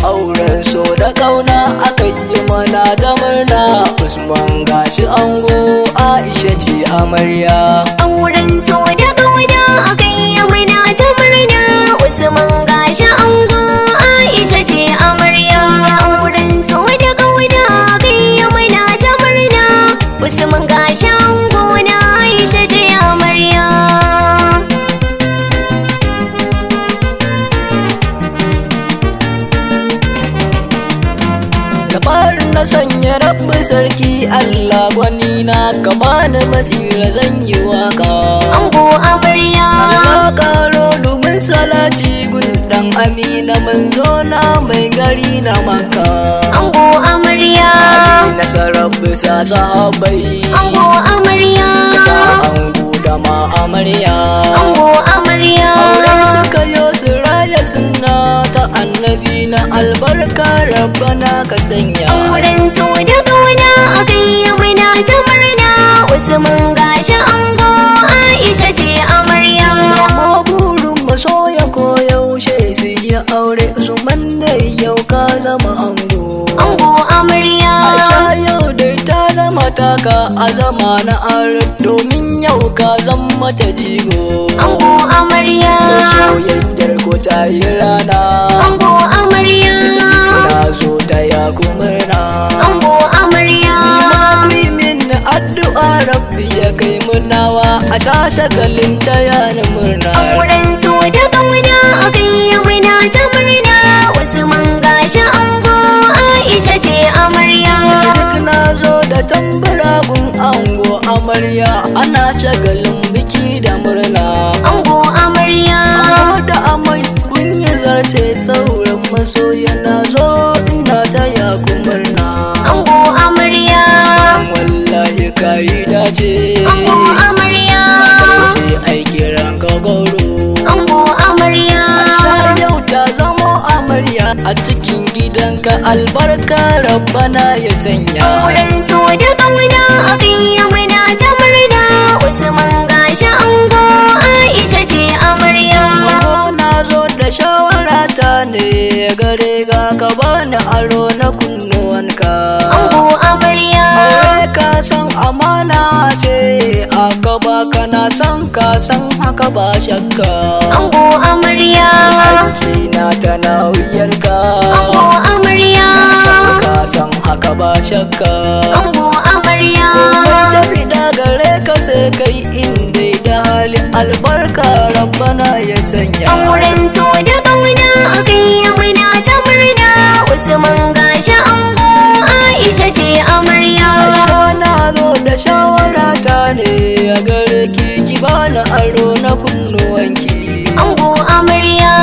Auren so da ƙauna aka yi mana da murna, Usman gashi ango, Aisha ce amarya. Auren so da ƙauna aka yi mana da murna, Usman gashi ango, Aisha ce amarya. Auren so da ƙauna aka yi mana da murna, Usman gashi ango na Aisha ce amarya. Na sanya rabbi sarki Allah gwani na ka bani basira zan yi waka. Ango amarya Allah karo domin salati gun dan Amina manzo na mai gari na Makka. Ango amarya nasarar bisa sahabbai. Ango amarya sa ango da ma amarya. Ango amarya aure suka yo su raya sunna ta annabi na albarka rabbana ka sanya. Auren so da ƙauna aka yi mana ta murna, Usman gashi ango, Aisha ce amarya. Amma burin masoya ko yaushe su yi aure, Usman da yau ka zama ango. Ango amarya Aisha yau dai ta zama taka a zama na arab, domin yau ka zama ta jigo. Ango amarya soyayyar ko ta yi rana. Ango amarya na zo ta ya kumurna. Ango amarya min addu'a rabbi ya kai munawa a shashagalin ta yana murna. Auren so da ƙauna aka yi mana ta murna, Usman gashi ango, Aisha ce amarya. Duk na zo da tambura gun ango amarya, ana shagalin biki da murna. Ango amarya da amai kun yi zarce sauran masoya na zo ina ta ya kumurna. Ango amarya wallahi ka yi dace. Ango amarya ce aiki ranka gauro. Ango amarya Aisha yau ta zamo amarya a cikin gidanka albarka rabbana ya sanya. Auren so da ƙauna aka yi mana ta murna, Usman gashi ango, Aisha ce amarya. na zo da shawara ta ne gare ga ka bani aro na kunnuwanka. Ango amarya aure ka san amana ce, aka ba kana san ka san haka ba shakka. Ango amarya aiki na ta nauyarka. Ango amarya san ka san haka ba shakka. Ango amarya tafi da gare ka sai kai inda da hali albarka rabbana ya sanya. Auren so da ƙauna aka yi mana ta murna, Usman gashi ango, Aisha ce amarya. Aisha na zo da shawara ta ne a gare ki bani aro na kunnuwanki. Ango amarya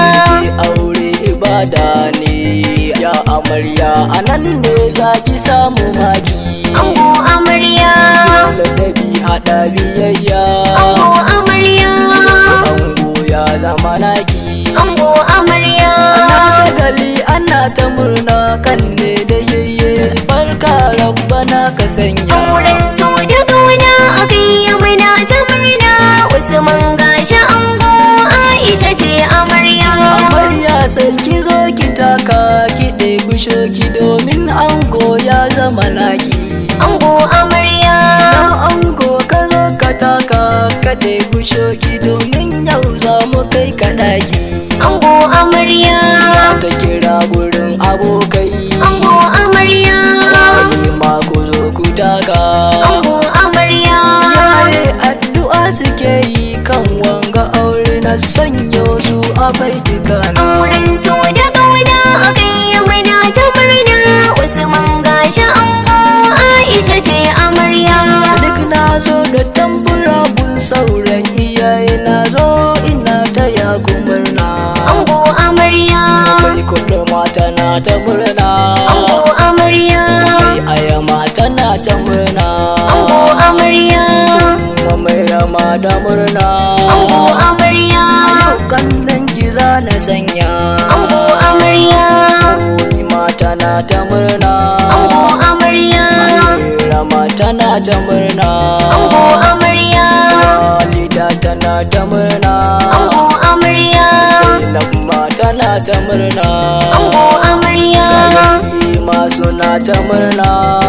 ki aure ibada ne ya amarya, anan ne za ki samu maki. Ango amarya ladabi haɗa biyayya. Ango amarya ango ya zama naki. Ango amarya ana shagali ana ta murna kan ne da yayye albarka rabbana ka sanya. Auren so da ƙauna aka yi mana ta murna, Usman gashi ango, Aisha ce amarya. amarya sai ki zo ki taka ki ɗebi shoki domin ango ya zama naki. Ango amarya ango ka zo ka taka ka ɗebi shoki domin yau za mu kai ka ɗaki. Ango amarya ta kira gurin abokai. Ango amarya ma ku zo ku taka. Ango amarya yaye addu'a suke yi kan wanga aure na sanyo su a baitika na. Auren so da ƙauna aka yi mana ta murna, Usman gashi ango, Aisha ce amarya. Duk na zo da tambura gun sauran iyaye na zo ina ta ya murna. Ango amarya Kai kudu mata na ta murna. Ango amarya Kai aya mata na ta murna. Ango amarya mai rama da murna. Ango amarya, Yau kallon ki za na sanya. ango amarya, Ni mata na ta murna. ango amarya, Mai rama tana ta murna. ango amarya, Walida tana ta murna. ango amarya, Zainab ma tana ta murna. ango amarya, Ma suna ta murna.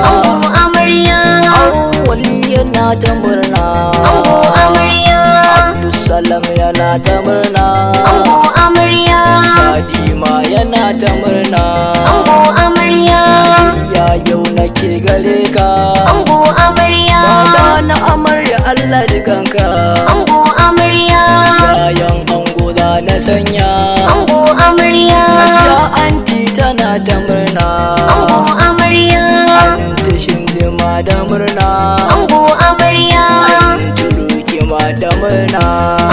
ango amarya, Awwali yana ta murna. ango amarya, Abdulsalam yana ta murna. ango amarya, Sadi ma yana ta murna. ango amarya, Ya yau nake gare ka. ango amarya, Baba na amarya Allah dukanka. ango amarya, Yayan ango da na sanya. ango amarya, Ya anti tana ta murna. ango amarya, Anti shindima da murna. ango amarya, Anti ruki ma da murna.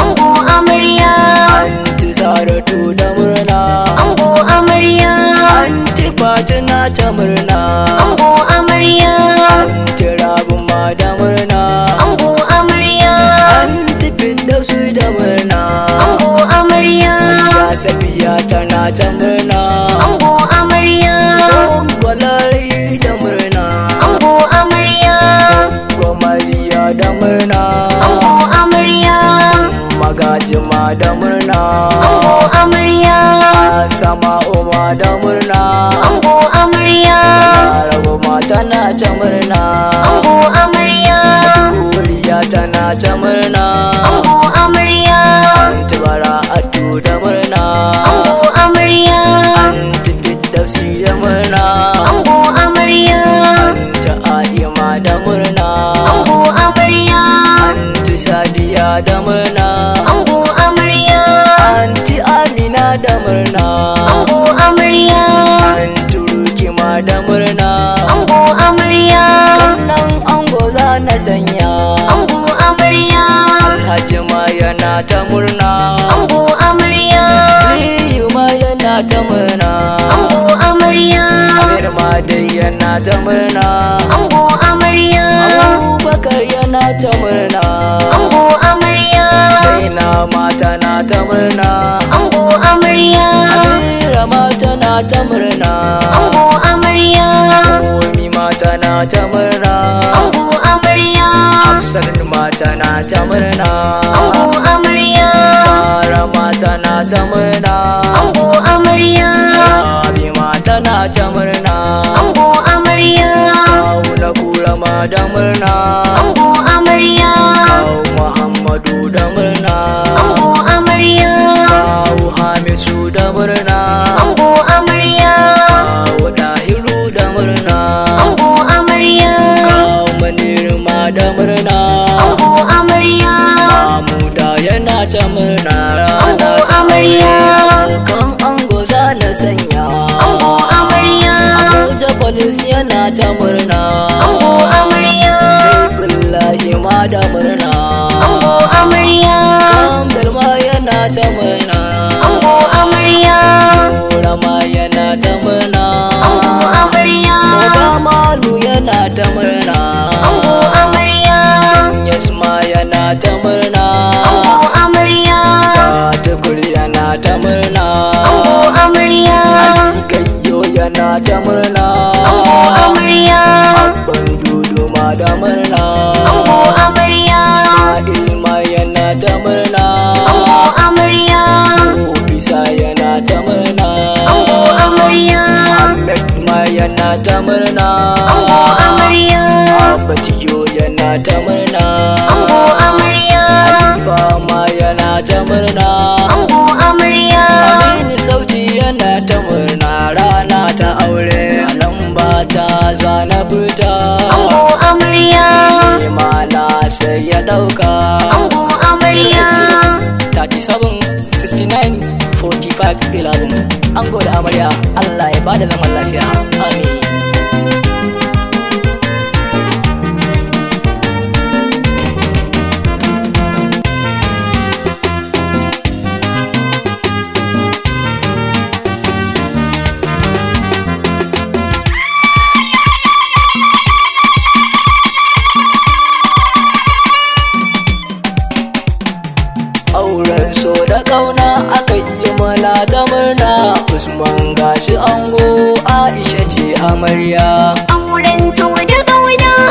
ango amarya, Anti saratu da murna. ango amarya, Anti fatina ta murna. ango amarya, Anti rabu ma da murna. ango amarya, Anti fidausu da murna. ango amarya, Ya safiya tana ta murna. ango amarya, Gwalari da murna. ango amarya, Gwamariya da murna. ango amarya, Magajima da murna. ango amarya, Sama ma da murna. ango amarya, Rabu ma tana ta murna. ango amarya, Kuriya tana ta murna. ango amarya, Anti bara'atu da murna. ango amarya, Anti fiddausi da murna. ango amarya, Anti a'ima da murna. ango amarya, Anti sadiya da murna. ango amarya, Anti amina da murna. ango amarya, Anti rukima da murna. ango amarya, Wannan ango za na sanya. ango amarya, Alhaji ma yana ta murna. ango amarya, Aliyu ma yana ta murna. ango amarya, Amir ma dai yana ta murna. ango amarya, Abubakar yana ta murna. ango amarya, Zaina ma tana ta murna. ango amarya, Amira ma tana ta murna. ango amarya, Umi ma tana ta murna. ango amarya, Hafsat ma tana ta murna. ango amarya, Sara ma tana ta murna. ango amarya, Rabi ma tana ta murna. ango amarya, Kaula kura ma da murna. ango amarya, Kawu Muhammadu da murna. ango amarya, Kawu Hamisu da murna. ango amarya, Kawu Dahiru da murna. ango amarya, Kawu Maniru ma da murna. ango amarya, Mamuda yana ta murna. ango amarya, Kan ango za na sanya. ango amarya, Abuja Police yana ta murna. ango amarya, Saifullahi ma da murna. ango amarya, Kamdal ma yana ta murna. ango amarya, Kura ma yana ta murna. ango amarya, Oga Malu yana ta murna. ango amarya, Yasma yana ta murna. ango amarya, Tukur yana ta murna. ango amarya, Gayyo yana ta murna. ango amarya, Abban Dudu ma da murna. ango amarya, Ismail ma yana ta murna. ango amarya, Bisa yana ta murna. ango amarya, Ahmed ma yana ta murna. ango amarya, Abatiyo yana ta murna. ango amarya, Halifa ma yana ta murna. ango amarya, Aminu Sauti yana ta murna. Rana ta aure lamba ta zana fita. ango amarya, Imana sai ya dauka. ango amarya, 37 69 45 11. Ango da amarya Allah ya bada zaman lafiya. Amin. ta murna Usman gashi ango Aisha ce amarya auren so da ƙauna